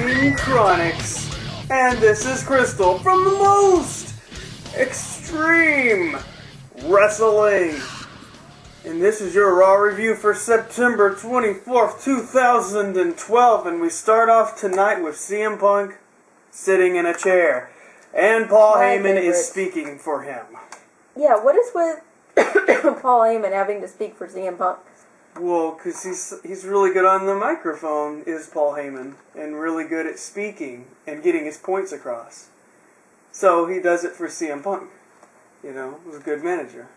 Wrestling Chronics. And this is Crystal from the most extreme wrestling. And this is your Raw review for September 24th, 2012. And we start off tonight with CM Punk sitting in a chair. And Paul Heyman is speaking for him. Yeah, what is with Paul Heyman having to speak for CM Punk? Well, because he's really good on the microphone, is Paul Heyman, and really good at speaking and getting his points across. So he does it for CM Punk. You know, he's a good manager.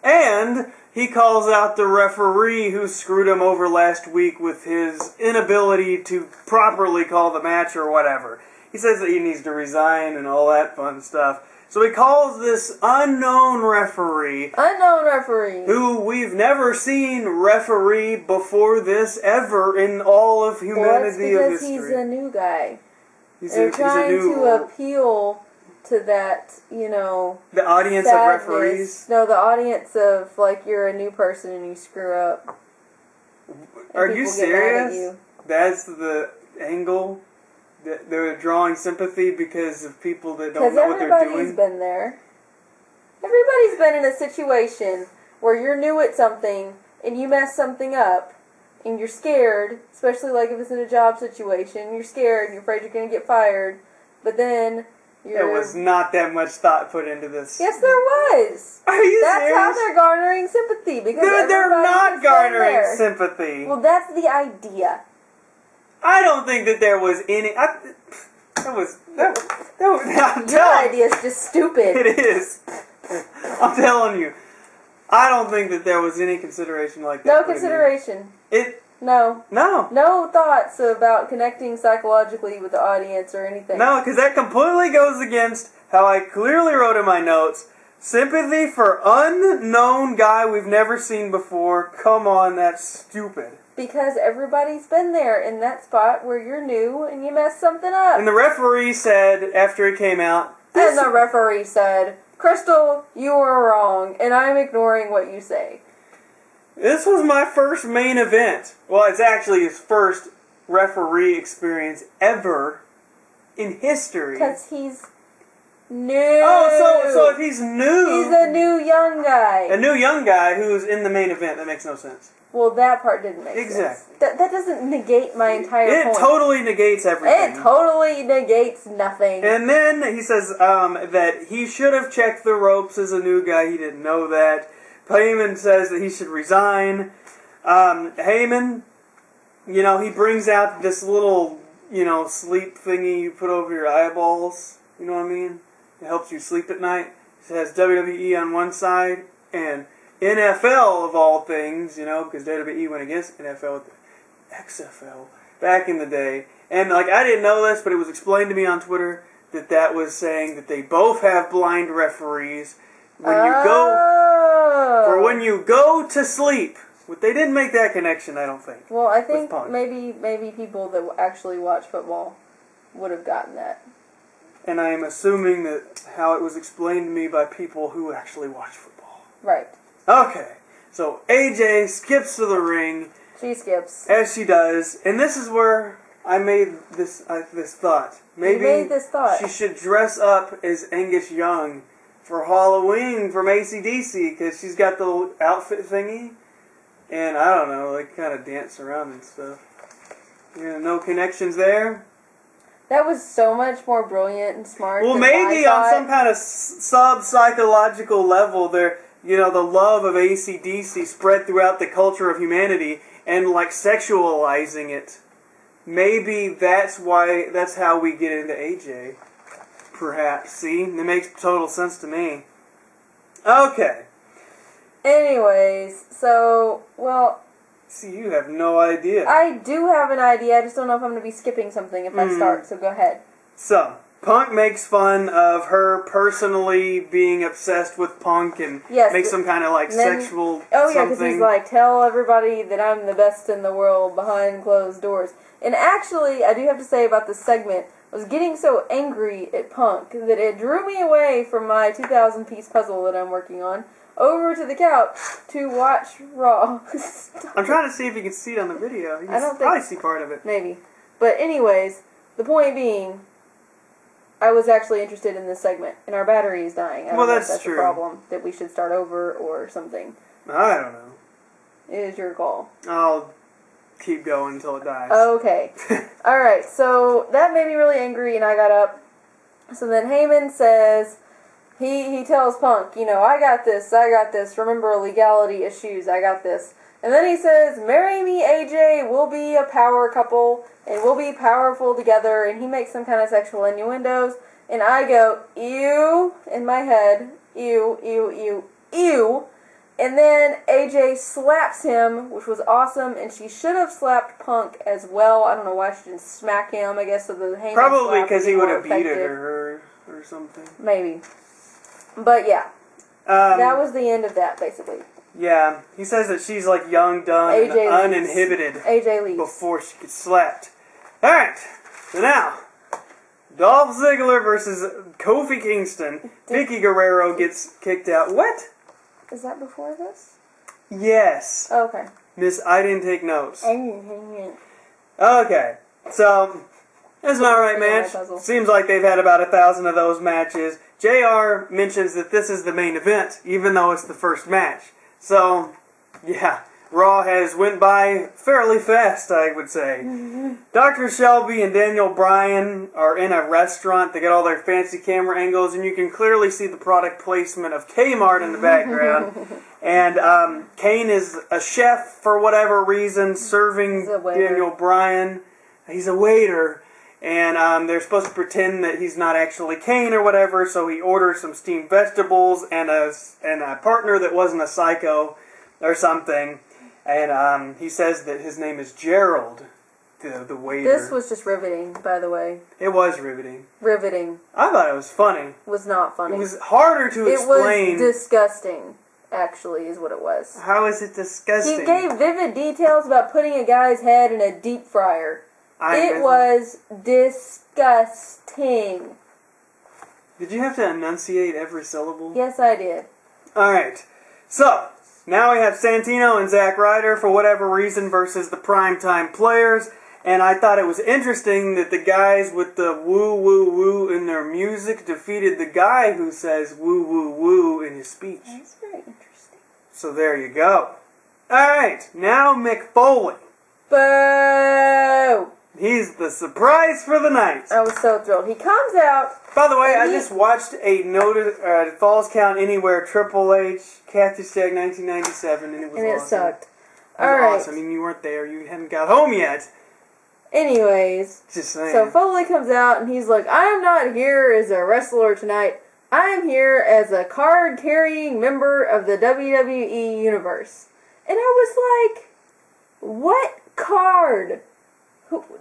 And he calls out the referee who screwed him over last week with his inability to properly call the match or whatever. He says that he needs to resign and all that fun stuff. So he calls this unknown referee, who we've never seen referee before this ever in all of humanity of history. He's a new guy. They're trying to appeal to that, you know, the audience sadness. Of referees. No, the audience of like you're a new person and you screw up. Are you serious? That's the angle. They're drawing sympathy because of people that don't know what they're doing? Because everybody's been there. Everybody's been in a situation where you're new at something and you mess something up and you're scared, especially like if it's in a job situation. You're scared and you're afraid you're going to get fired, but then there was not that much thought put into this. Yes, there was. Are you That's serious? how they're garnering sympathy. Because they're not garnering sympathy. Well, that's the idea. I don't think that there was any. Your idea is just stupid. It is. I'm telling you. I don't think that there was any consideration like that. No consideration. No. No. No thoughts about connecting psychologically with the audience or anything. No, because that completely goes against how I clearly wrote in my notes. Sympathy for unknown guy we've never seen before. Come on, that's stupid. Because everybody's been there in that spot where you're new and you mess something up. And the referee said, after it came out... And the referee said, Crystal, you were wrong, and I'm ignoring what you say. This was my first main event. Well, it's actually his first referee experience ever in history. Because he's new. Oh, so if he's new... He's a new young guy. A new young guy who's in the main event. That makes no sense. Well, that part didn't make sense. That doesn't negate my entire point. It totally negates everything. It totally negates nothing. And then he says that he should have checked the ropes as a new guy. He didn't know that. Heyman says that he should resign. Heyman, you know, he brings out this little, you know, sleep thingy you put over your eyeballs. You know what I mean? It helps you sleep at night. It has WWE on one side and NFL of all things, you know, because WWE went against NFL with the XFL back in the day. And, like, I didn't know this, but it was explained to me on Twitter that was saying that they both have blind referees. When you go to sleep. They didn't make that connection, I don't think. Well, I think maybe people that actually watch football would have gotten that. And I am assuming that how it was explained to me by people who actually watch football. Right. Okay, so AJ skips to the ring. She skips. As she does, and this is where I made this thought. Maybe you made this thought. She should dress up as Angus Young for Halloween from AC/DC because she's got the outfit thingy, and I don't know, like kind of dance around and stuff. Yeah, no connections there. That was so much more brilliant and smart. Well, maybe on some kind of sub-psychological level there. You know, the love of AC/DC spread throughout the culture of humanity and, like, sexualizing it. Maybe that's how we get into AJ. Perhaps. See? It makes total sense to me. Okay. Anyways, so, well... See, you have no idea. I do have an idea. I just don't know if I'm going to be skipping something if I start, so go ahead. So... Punk makes fun of her personally being obsessed with Punk and makes some kind of like sexual something. Oh yeah, because he's like, tell everybody that I'm the best in the world behind closed doors. And actually, I do have to say about this segment, I was getting so angry at Punk that it drew me away from my 2,000-piece puzzle that I'm working on over to the couch to watch Raw. I'm trying to see if you can see it on the video. You can probably see part of it. Maybe. But anyways, the point being, I was actually interested in this segment, and our battery is dying. I don't know if that's true. a problem, that we should start over or something. I don't know. It is your call. I'll keep going until it dies. Okay. Alright, so that made me really angry, and I got up. So then Heyman says, he tells Punk, I got this, remember legality issues, I got this. And then he says, marry me, AJ, we'll be a power couple, and we'll be powerful together, and he makes some kind of sexual innuendos, and I go, ew, in my head, ew, ew, ew, ew, and then AJ slaps him, which was awesome, and she should have slapped Punk as well. I don't know why she didn't smack him, I guess, so the Heyman Probably because he would have beat her or something. Maybe. But yeah, that was the end of that, basically. Yeah, he says that she's like young, dumb, and uninhibited AJ leaves. before she gets slapped. Alright, so now, Dolph Ziggler versus Kofi Kingston. Vicky Guerrero gets kicked out. What? Is that before this? Yes. Oh, okay. Miss, I didn't take notes. I didn't hang it. Okay, so, it's an alright match. Seems like they've had about 1,000 of those matches. JR mentions that this is the main event, even though it's the first match. So, yeah, Raw has went by fairly fast, I would say. Dr. Shelby and Daniel Bryan are in a restaurant. They get all their fancy camera angles, and you can clearly see the product placement of Kmart in the background. And Kane is a chef for whatever reason, serving Daniel Bryan. He's a waiter. And they're supposed to pretend that he's not actually Kane or whatever, so he orders some steamed vegetables and a partner that wasn't a psycho or something. And he says that his name is Gerald, the waiter. This was just riveting, by the way. It was riveting. Riveting. I thought it was funny. Was not funny. It was harder to explain. It was disgusting, actually, is what it was. How is it disgusting? He gave vivid details about putting a guy's head in a deep fryer. It was disgusting. Did you have to enunciate every syllable? Yes, I did. Alright, so, now we have Santino and Zack Ryder, for whatever reason, versus the primetime players. And I thought it was interesting that the guys with the woo woo woo in their music defeated the guy who says woo woo woo in his speech. That's very interesting. So there you go. Alright, now Mick Foley. Boo! He's the surprise for the night. I was so thrilled. He comes out. By the way, I just watched a Falls Count Anywhere Triple H Cactus Jack 1997, and it was awesome. And it sucked. Alright. Awesome. I mean, you weren't there. You hadn't got home yet. Anyways. Just saying. So Foley comes out, and he's like, I am not here as a wrestler tonight. I am here as a card-carrying member of the WWE Universe. And I was like, what card?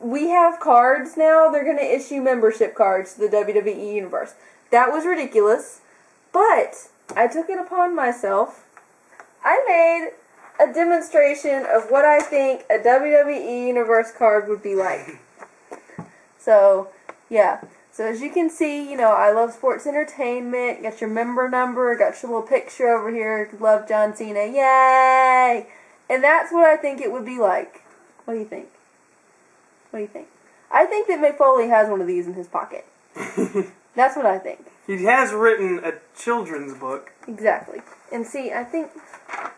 We have cards now. They're going to issue membership cards to the WWE Universe. That was ridiculous. But I took it upon myself. I made a demonstration of what I think a WWE Universe card would be like. So, yeah. So as you can see, I love sports entertainment. Got your member number. Got your little picture over here. Love John Cena. Yay! And that's what I think it would be like. What do you think? What do you think? I think that Mick Foley has one of these in his pocket. That's what I think. He has written a children's book. Exactly. And see, I think,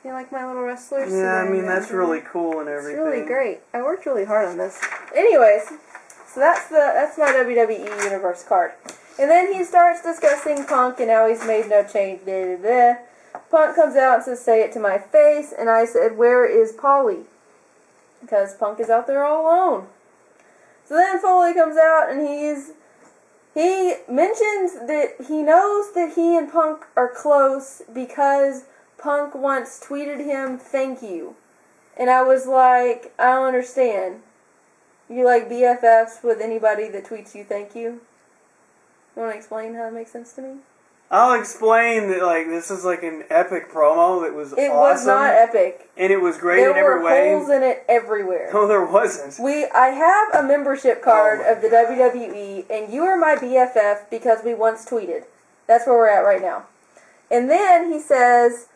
you like my little wrestlers? Yeah, I mean, that's really cool and everything. It's really great. I worked really hard on this. Anyways, so that's my WWE Universe card. And then he starts discussing Punk and how he's made no change. Blah, blah, blah. Punk comes out and says, say it to my face. And I said, where is Polly? Because Punk is out there all alone. So then Foley comes out and he mentions that he knows that he and Punk are close because Punk once tweeted him, thank you. And I was like, I don't understand. You like BFFs with anybody that tweets you thank you? You want to explain how that makes sense to me? I'll explain that, this is an epic promo that was awesome. It was not epic. And it was great in every way. There were holes in it everywhere. No, there wasn't. I have a membership card of the WWE, and you are my BFF because we once tweeted. That's where we're at right now. And then he says,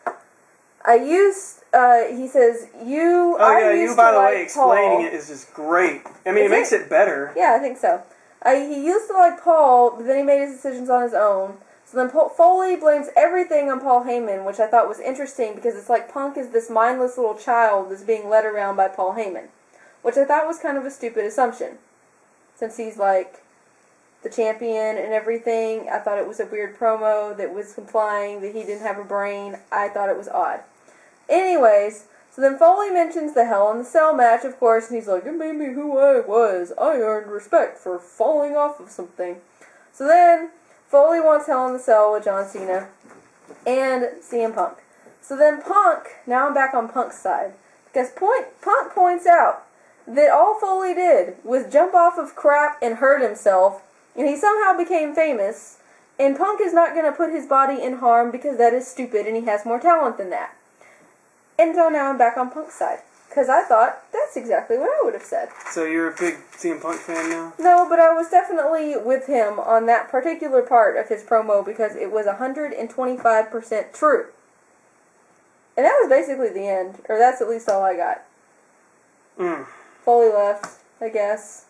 He says, you... Oh, I yeah, used you, by to the like way, explaining Paul. it is just great. I mean, Is it makes it better. Yeah, I think so. He used to like Paul, but then he made his decisions on his own. So then Foley blames everything on Paul Heyman, which I thought was interesting because it's like Punk is this mindless little child that's being led around by Paul Heyman, which I thought was kind of a stupid assumption. Since he's like the champion and everything, I thought it was a weird promo that was implying that he didn't have a brain. I thought it was odd. Anyways, so then Foley mentions the Hell in the Cell match, of course, and he's like, it made me who I was. I earned respect for falling off of something. So then Foley wants Hell in the Cell with John Cena and CM Punk. So then Punk, now I'm back on Punk's side, because Punk points out that all Foley did was jump off of crap and hurt himself, and he somehow became famous, and Punk is not going to put his body in harm because that is stupid and he has more talent than that. And so now I'm back on Punk's side, because I thought that's exactly what I would have said. So you're a big CM Punk fan now? No, but I was definitely with him on that particular part of his promo because it was 125% true. And that was basically the end, or that's at least all I got. Foley left, I guess.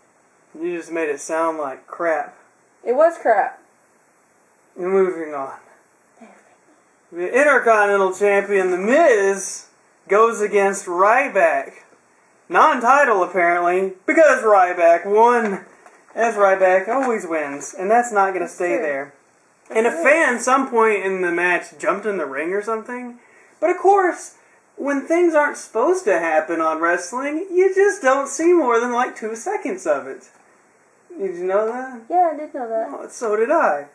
You just made it sound like crap. It was crap. Moving on. The Intercontinental Champion, The Miz, goes against Ryback. Non-title, apparently, because Ryback won. As Ryback always wins, and that's not going to stay there. And a fan, some point in the match, jumped in the ring or something. But of course, when things aren't supposed to happen on wrestling, you just don't see more than like 2 seconds of it. Did you know that? Yeah, I did know that. Oh, so did I.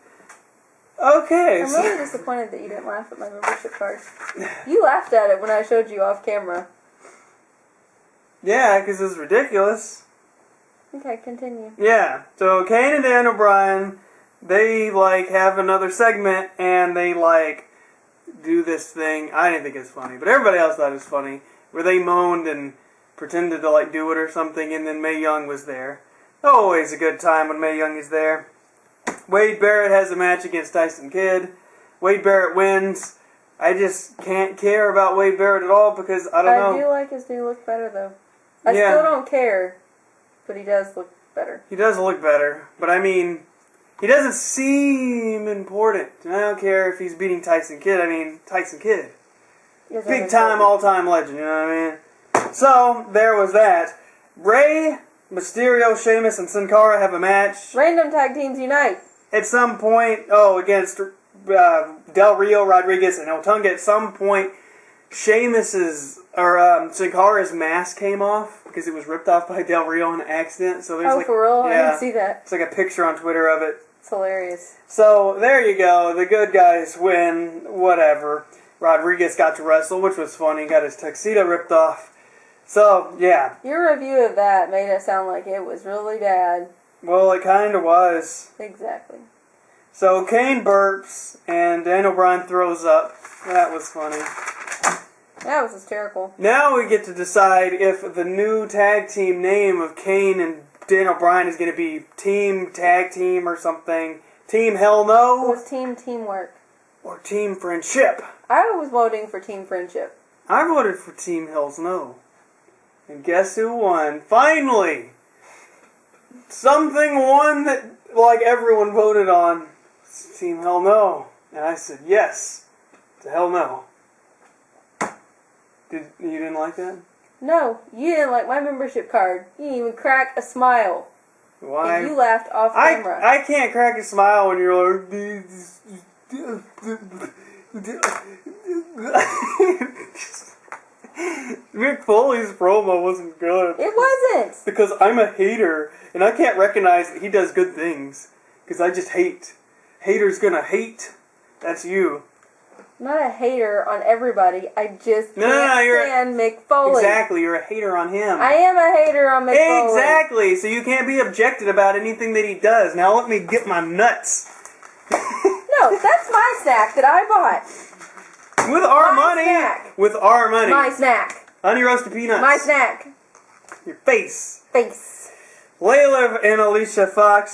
Okay. I'm really disappointed that you didn't laugh at my membership card. You laughed at it when I showed you off camera. Yeah, because it's ridiculous. Okay, continue. Yeah, so Kane and Dan O'Brien, they, like, have another segment, and they, like, do this thing. I didn't think it was funny, but everybody else thought it was funny, where they moaned and pretended to, like, do it or something, and then Mae Young was there. Always a good time when Mae Young is there. Wade Barrett has a match against Tyson Kidd. Wade Barrett wins. I just can't care about Wade Barrett at all because I don't know. I do like his new look better, though. I still don't care, but he does look better. He does look better, but I mean, he doesn't seem important. I don't care if he's beating Tyson Kidd. I mean, Tyson Kidd. Big time, all-time legend, you know what I mean? So, there was that. Rey, Mysterio, Sheamus, and Sin Cara have a match. Random tag teams unite. At some point, against Del Rio, Rodriguez, and Otunga, at some point, Sheamus's, or Sin Cara's mask came off because it was ripped off by Del Rio on accident. So there's for real? I didn't see that. It's like a picture on Twitter of it. It's hilarious. So, there you go. The good guys win. Whatever. Rodriguez got to wrestle, which was funny. Got his tuxedo ripped off. So, yeah. Your review of that made it sound like it was really bad. Well, it kind of was. Exactly. So, Kane burps, and Dan O'Brien throws up. That was funny. That was hysterical. Now we get to decide if the new tag team name of Kane and Dan O'Brien is going to be Team Tag Team or something. Team Hell No? It was teamwork. Or Team Friendship. I was voting for Team Friendship. I voted for Team Hell's No. And guess who won? Finally! Something won that, like, everyone voted on. Team Hell No. And I said yes to Hell No. You didn't like that? No, you didn't like my membership card. You didn't even crack a smile. Why? And you laughed off camera. I can't crack a smile when you're like... Mick Foley's promo wasn't good. It wasn't! Because I'm a hater, and I can't recognize that he does good things. Because I just hate. Haters gonna hate. That's you. I'm not a hater on everybody. I just can't stand Mick Foley. Exactly, you're a hater on him. I am a hater on Mick Foley. Exactly, so you can't be objected about anything that he does. Now let me get my nuts. No, that's my snack that I bought. With our my money. Snack. With our money. My snack. Honey roasted peanuts. My snack. Your face. Face. Layla and Alicia Fox